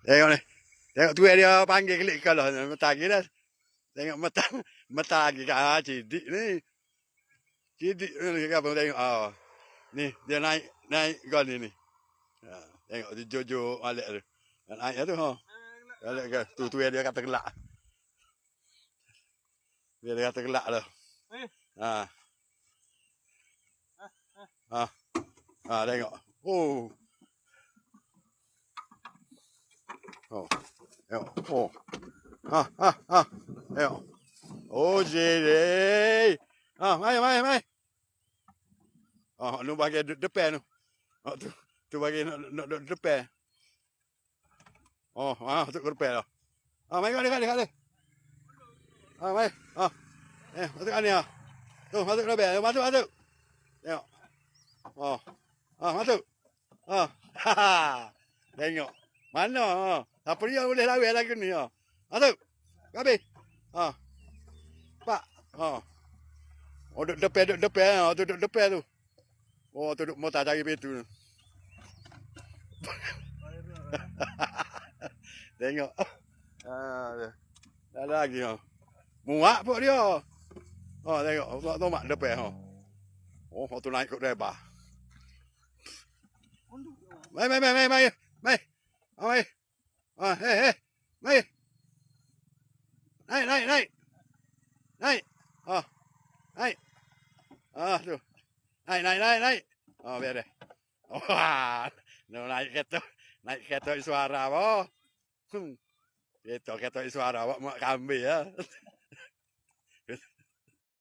Tengok ni. Tengok tu dia panggil kelik kalau mata lagi dah. Tengok mata lagi kat cidik ni. Cidik ni apa tengok ah. Ni dia naik gol ni. Ha, tengok tu Jojo Alex tu. Naik tu ha. Alex ke tu dia kata gelak. Dia kata gelak tu. Ha. Ha. Ha tengok. Oh. Oh. Tengok. Oh. Ha ha ha. Tengok. Oh jadi. Ha mai. Oh, nu bagi depan tu. Oh tu bagi nak depan. Oh, tu ke depan tu. Ah, mai kali. Ah, mai. Ah. Masuk kat ni ah. Tu masuk ke depan. Masuk. Tengok. Oh. Ah, masuk. Ah. Tengok. Mana? Apa dia boleh lawai lagi ni ah. Masuk. Habis. Ah. Pak. Ah. Oh, duduk depan. Tu duduk depan tu. Oh, tu duduk motor cari pintu tu. Tengok. Dah lagi ha. Muak pun dia. Tengok tomak depan ha. Oh, tu naik kot lebar. Mai. Mai. Hei. Mai. Naik. Ah. Naik. Ah, tu. Naik. Oh, biar deh. Wah, naik kereta suara apa? Kereta suara awak mak kambing ya.